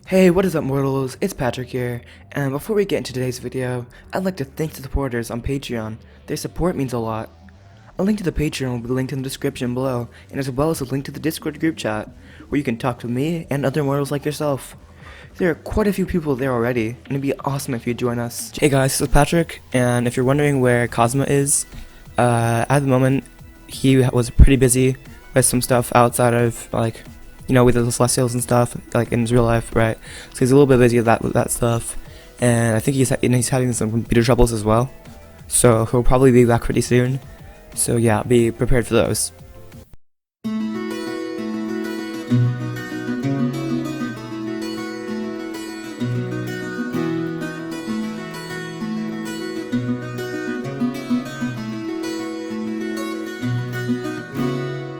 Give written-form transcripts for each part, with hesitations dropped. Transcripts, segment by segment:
Hey, what is up mortals, it's Patrick here, and before we get into today's video, I'd like to thank the supporters on Patreon. Their support means a lot. A link to the Patreon will be linked in the description below, and as well as a link to the Discord group chat, where you can talk to me and other mortals like yourself. There are quite a few people there already, and it'd be awesome if you'd join us. Hey guys, this is Patrick, and if you're wondering where Cosmo is, at the moment, he was pretty busy with some stuff outside of, with the Celestials and stuff, like in his real life, right? So he's a little bit busy with that stuff, and I think he's having some computer troubles as well. So he'll probably be back pretty soon. So yeah, be prepared for those.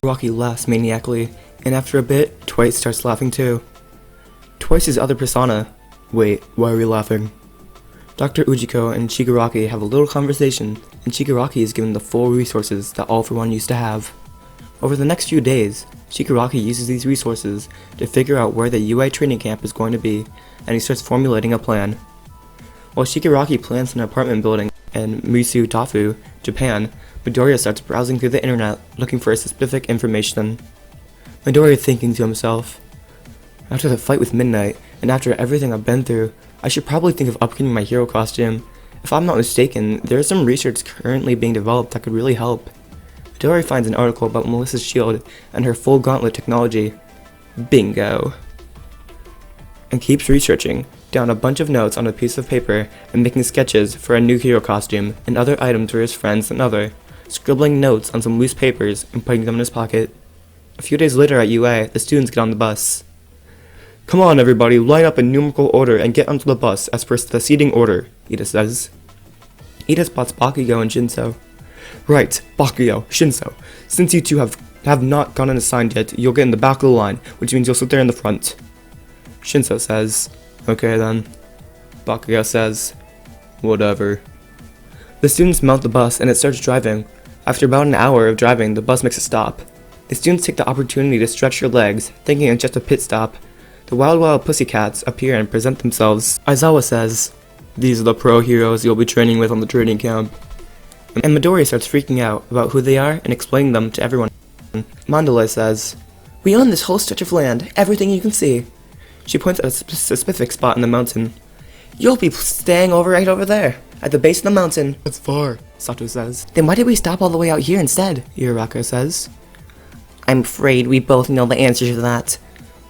Rocky laughs maniacally, and after a bit, Twice starts laughing too. Twice's other persona. Wait, why are we laughing? Dr. Ujiko and Shigaraki have a little conversation, and Shigaraki is given the full resources that All for One used to have. Over the next few days, Shigaraki uses these resources to figure out where the UI training camp is going to be, and he starts formulating a plan. While Shigaraki plans an apartment building in Misu Tafu, Japan, Midoriya starts browsing through the internet looking for specific information. Midoriya thinking to himself, after the fight with Midnight, and after everything I've been through, I should probably think of upgrading my hero costume. If I'm not mistaken, there is some research currently being developed that could really help. Midoriya finds an article about Melissa's shield and her full gauntlet technology. Bingo. And keeps researching, down a bunch of notes on a piece of paper and making sketches for a new hero costume and other items for his friends and other, scribbling notes on some loose papers and putting them in his pocket. A few days later at UA, the students get on the bus. Come on everybody, line up in numerical order and get onto the bus as per the seating order, Ida says. Ida spots Bakugo and Shinso. Right, Bakugo, Shinso, since you two have not gotten assigned yet, you'll get in the back of the line, which means you'll sit there in the front. Shinso says, okay then. Bakugo says, whatever. The students mount the bus and it starts driving. After about an hour of driving, the bus makes a stop. The students take the opportunity to stretch their legs, thinking it's just a pit stop. The Wild Pussycats appear and present themselves. Aizawa says, these are the pro heroes you'll be training with on the training camp. And Midoriya starts freaking out about who they are and explaining them to everyone. Mandalay says, we own this whole stretch of land, everything you can see. She points at a specific spot in the mountain. You'll be staying right over there, at the base of the mountain. That's far, Sato says. Then why did we stop all the way out here instead? Uraraka says. I'm afraid we both know the answer to that.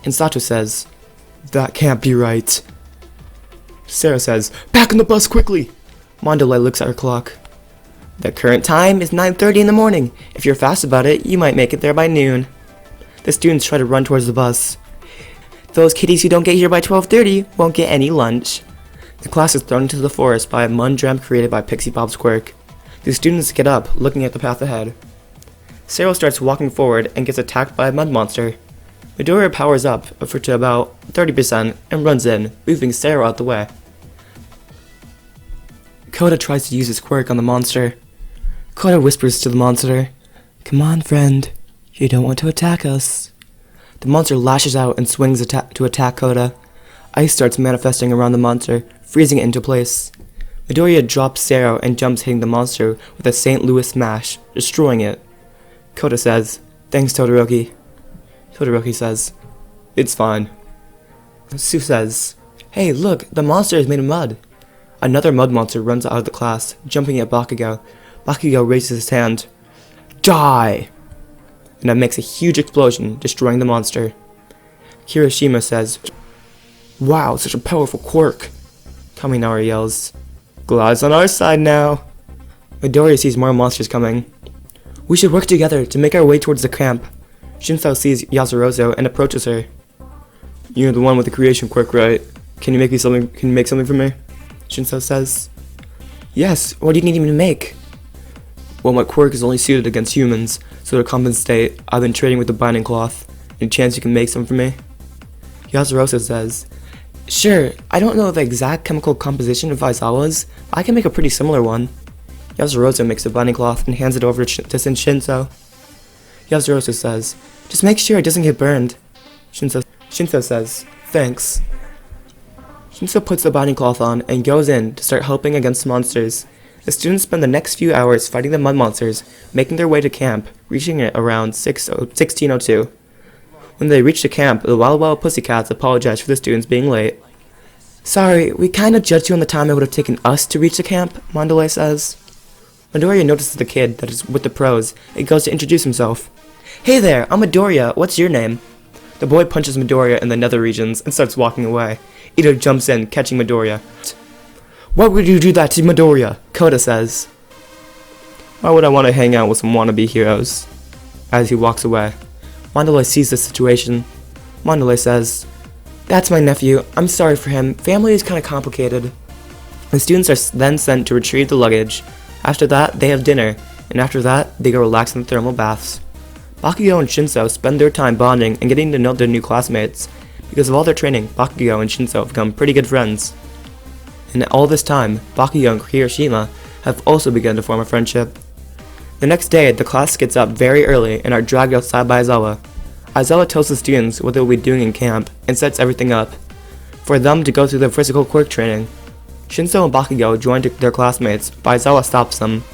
And Sato says, that can't be right. Sarah says, back on the bus quickly! Mandalay looks at her clock. The current time is 9:30 in the morning. If you're fast about it, you might make it there by noon. The students try to run towards the bus. Those kiddies who don't get here by 12:30 won't get any lunch. The class is thrown into the forest by a mundram created by Pixie Bob's quirk. The students get up, looking at the path ahead. Sarah starts walking forward and gets attacked by a mud monster. Midoriya powers up to about 30% and runs in, moving Sarah out the way. Koda tries to use his quirk on the monster. Koda whispers to the monster, come on friend, you don't want to attack us. The monster lashes out and swings to attack Koda. Ice starts manifesting around the monster, freezing it into place. Midoriya drops Sarah and jumps, hitting the monster with a St. Louis smash, destroying it. Koda says, thanks Todoroki. Todoroki says, it's fine. Sue says, hey look, the monster is made of mud. Another mud monster runs out of the class, jumping at Bakugo. Bakugo raises his hand. Die! And that makes a huge explosion, destroying the monster. Kirishima says, wow, such a powerful quirk. Kaminari yells, glad it's on our side now. Midoriya sees more monsters coming. We should work together to make our way towards the camp. Shinso sees Yasurozo and approaches her. You're the one with the creation quirk, right? Can you make something for me? Shinso says. Yes, what do you need me to make? Well, my quirk is only suited against humans, so to compensate, I've been trading with the binding cloth. Any chance you can make some for me? Yasurozo says, sure, I don't know the exact chemical composition of Aizawa's, but I can make a pretty similar one. Yasurozo makes the binding cloth and hands it over to Shinso. Yasurozo says, just make sure it doesn't get burned. Shinso says, thanks. Shinso puts the binding cloth on and goes in to start helping against monsters. The students spend the next few hours fighting the mud monsters, making their way to camp, reaching it around 1602. When they reach the camp, the Wild Wild Pussycats apologize for the students being late. "Sorry, we kinda judged you on the time it would have taken us to reach the camp," Mandalay says. Midoriya notices the kid that is with the pros and goes to introduce himself. "Hey there, I'm Midoriya, what's your name?" The boy punches Midoriya in the nether regions and starts walking away. Ito jumps in, catching Midoriya. "Why would you do that to Midoriya?" Koda says. "Why would I want to hang out with some wannabe heroes?" As he walks away. Mandalay sees the situation. Mandalay says, "That's my nephew. I'm sorry for him. Family is kinda complicated." The students are then sent to retrieve the luggage. After that, they have dinner, and after that, they go relax in the thermal baths. Bakugo and Shinso spend their time bonding and getting to know their new classmates. Because of all their training, Bakugo and Shinso have become pretty good friends. And all this time, Bakugo and Hiroshima have also begun to form a friendship. The next day, the class gets up very early and are dragged outside by Aizawa. Aizawa tells the students what they will be doing in camp and sets everything up for them to go through their physical quirk training. Shinso and Bakugo join their classmates, but Aizawa stops them.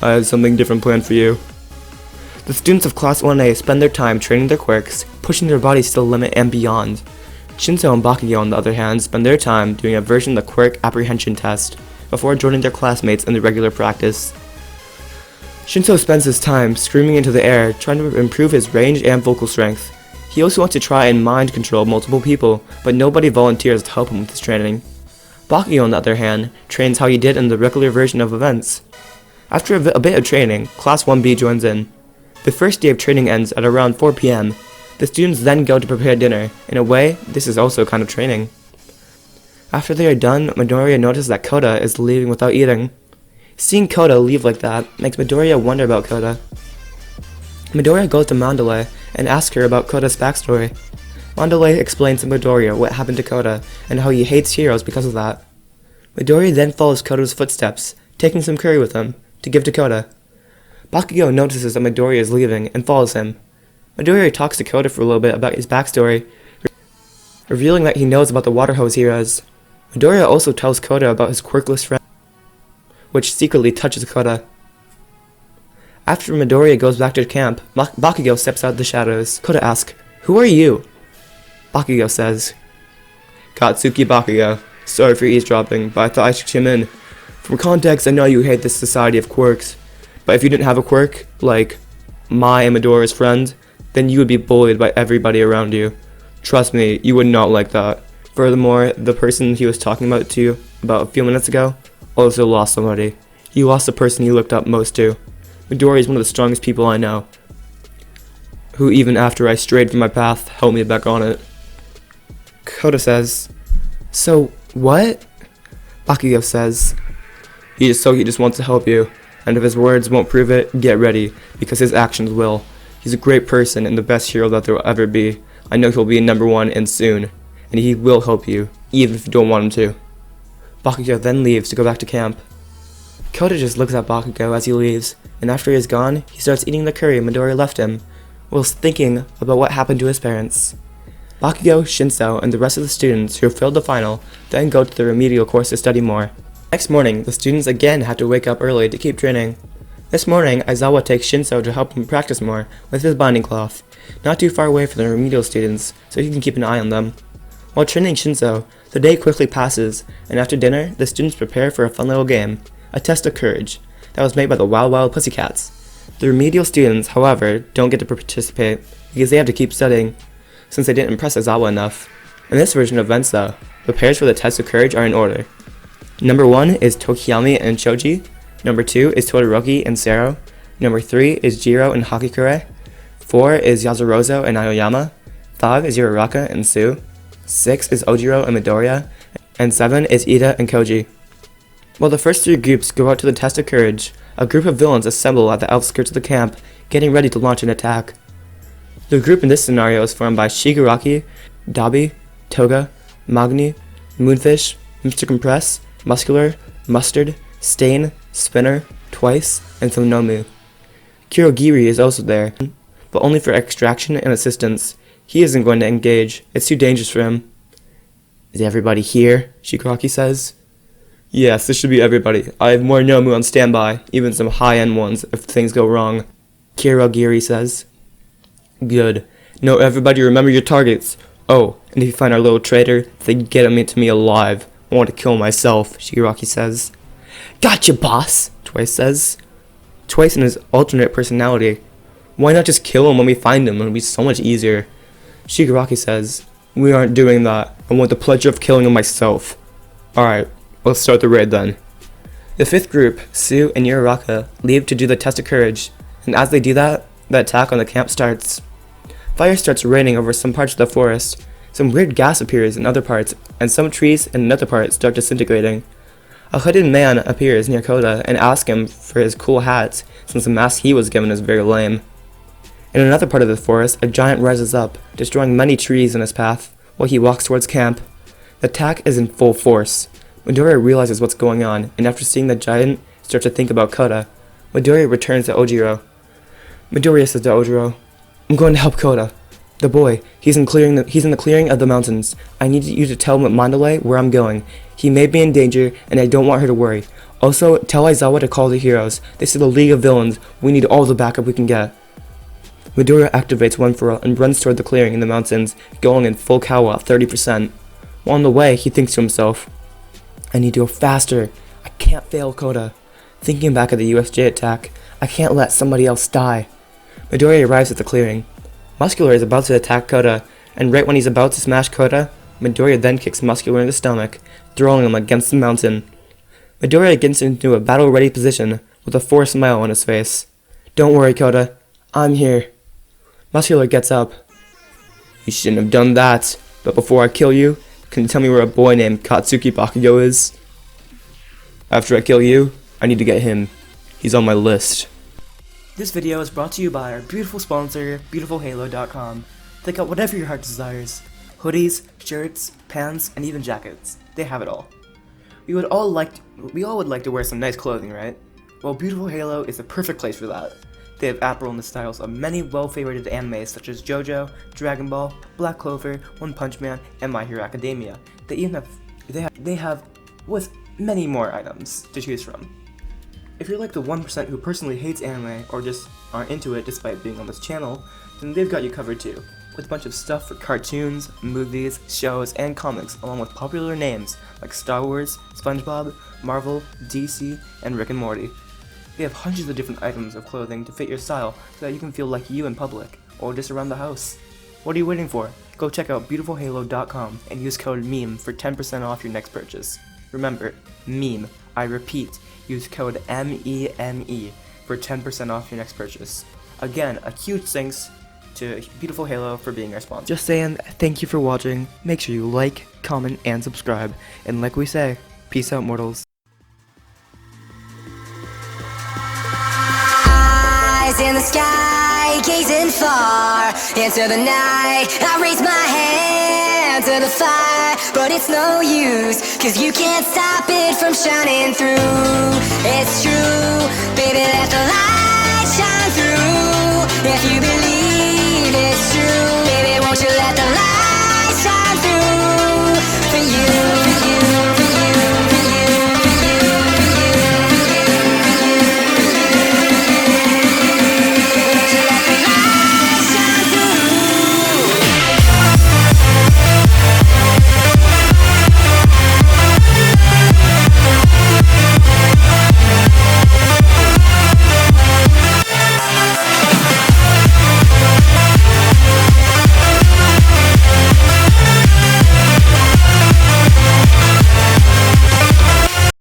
"I have something different planned for you." The students of Class 1A spend their time training their quirks, pushing their bodies to the limit and beyond. Shinso and Bakugo, on the other hand, spend their time doing a version of the quirk apprehension test before joining their classmates in the regular practice. Shinso spends his time screaming into the air, trying to improve his range and vocal strength. He also wants to try and mind control multiple people, but nobody volunteers to help him with his training. Bakugo, on the other hand, trains how he did in the regular version of events. After a bit of training, Class 1B joins in. The first day of training ends at around 4 p.m. The students then go to prepare dinner. In a way, this is also kind of training. After they are done, Midoriya notices that Koda is leaving without eating. Seeing Koda leave like that makes Midoriya wonder about Koda. Midoriya goes to Mandalay and asks her about Koda's backstory. Mandalay explains to Midoriya what happened to Koda and how he hates heroes because of that. Midoriya then follows Koda's footsteps, taking some curry with him to give to Koda. Bakugo notices that Midoriya is leaving and follows him. Midoriya talks to Koda for a little bit about his backstory, revealing that he knows about the water hose heroes. Midoriya also tells Koda about his quirkless friend, which secretly touches Koda. After Midoriya goes back to camp, Bakugo steps out of the shadows. Koda asks, "Who are you?" Bakugo says, "Katsuki Bakugo. Sorry for eavesdropping, but I thought I should chime in. From context, I know you hate this society of quirks, but if you didn't have a quirk, like my and Midoriya's friend, then you would be bullied by everybody around you. Trust me, you would not like that. Furthermore, the person he was talking about to you about a few minutes ago also lost somebody. He lost the person he looked up most to. Midoriya is one of the strongest people I know, who even after I strayed from my path, helped me back on it." Koda says, "So, what?" Bakugo says, he just wants to help you, and if his words won't prove it, get ready, because his actions will. He's a great person and the best hero that there will ever be. I know he'll be #1 and soon, and he will help you, even if you don't want him to." Bakugo then leaves to go back to camp. Koda just looks at Bakugo as he leaves, and after he is gone, he starts eating the curry Midoriya left him, whilst thinking about what happened to his parents. Bakugo, Shinso, and the rest of the students who have failed the final then go to the remedial course to study more. Next morning, the students again have to wake up early to keep training. This morning, Aizawa takes Shinso to help him practice more with his binding cloth, not too far away from the remedial students, so he can keep an eye on them. While training Shinso, the day quickly passes, and after dinner, the students prepare for a fun little game, a test of courage, that was made by the Wild Wild Pussycats. The remedial students, however, don't get to participate, because they have to keep studying, since they didn't impress Aizawa enough. In this version of events though, the pairs for the test of courage are in order. Number 1 is Tokiyami and Choji. Number 2 is Todoroki and Sero. Number 3 is Jiro and Hakikure. 4 is Yazurozo and Aoyama. 5 is Uraraka and Sue. 6 is Ojiro and Midoriya. And 7 is Ida and Koji. While the first 3 groups go out to the test of courage, a group of villains assemble at the outskirts of the camp, getting ready to launch an attack. The group in this scenario is formed by Shigaraki, Dabi, Toga, Magni, Moonfish, Mr. Compress, Muscular, Mustard, Stain, Spinner, Twice, and Sonomu. Kurogiri is also there, but only for extraction and assistance. He isn't going to engage, it's too dangerous for him. Is everybody here? Shigaraki says. Yes, this should be everybody. I have more Nomu on standby, even some high-end ones if things go wrong, Kiragiri says. Good. Now everybody remember your targets. Oh, and if you find our little traitor, then get him to me alive. I want to kill myself, Shigaraki says. Gotcha, boss, Twice says. Twice in his alternate personality. Why not just kill him when we find him? It'll be so much easier. Shigaraki says, we aren't doing that. I want the pleasure of killing him myself. Alright, let's start the raid then. The fifth group, Sue and Uraraka, leave to do the test of courage, and as they do that, the attack on the camp starts. Fire starts raining over some parts of the forest. Some weird gas appears in other parts, and some trees in another part start disintegrating. A hooded man appears near Koda and asks him for his cool hats, since the mask he was given is very lame. In another part of the forest, a giant rises up, destroying many trees in his path, while he walks towards camp. The attack is in full force. Midoriya realizes what's going on, and after seeing the giant, starts to think about Koda. Midoriya returns to Ojiro. Midoriya says to Ojiro, I'm going to help Koda. The boy, he's in the clearing of the mountains. I need you to tell Mandalay where I'm going. He may be in danger, and I don't want her to worry. Also, tell Aizawa to call the heroes. This is the League of Villains. We need all the backup we can get. Midoriya activates One For All and runs toward the clearing in the mountains, going in full Kawa at 30%. While on the way, he thinks to himself, I need to go faster. I can't fail Koda. Thinking back at the USJ attack, I can't let somebody else die. Midoriya arrives at the clearing. Muscular is about to attack Koda, and right when he's about to smash Koda, Midoriya then kicks Muscular in the stomach, throwing him against the mountain. Midoriya gets into a battle-ready position with a forced smile on his face. Don't worry, Koda. I'm here. Muscular gets up. You shouldn't have done that, but before I kill you, can you tell me where a boy named Katsuki Bakugo is? After I kill you, I need to get him. He's on my list. This video is brought to you by our beautiful sponsor, BeautifulHalo.com. Take out whatever your heart desires. Hoodies, shirts, pants, and even jackets. They have it all. We all would like to wear some nice clothing, right? Well, Beautiful Halo is the perfect place for that. They have apparel in the styles of many well-favorited animes such as JoJo, Dragon Ball, Black Clover, One Punch Man, and My Hero Academia. They have with many more items to choose from. If you're like the 1% who personally hates anime or just aren't into it despite being on this channel, then they've got you covered too, with a bunch of stuff for cartoons, movies, shows, and comics, along with popular names like Star Wars, SpongeBob, Marvel, DC, and Rick and Morty. They have hundreds of different items of clothing to fit your style so that you can feel like you in public, or just around the house. What are you waiting for? Go check out BeautifulHalo.com and use code MEME for 10% off your next purchase. Remember, MEME. I repeat, use code MEME for 10% off your next purchase. Again, a huge thanks to Beautiful Halo for being our sponsor. Just saying, thank you for watching. Make sure you like, comment, and subscribe. And like we say, peace out, mortals. Eyes in the sky, gazing far into the night. I raise my hand to the fire, but it's no use, cause you can't stop it from shining through. It's true, baby, let the light shine through. If you believe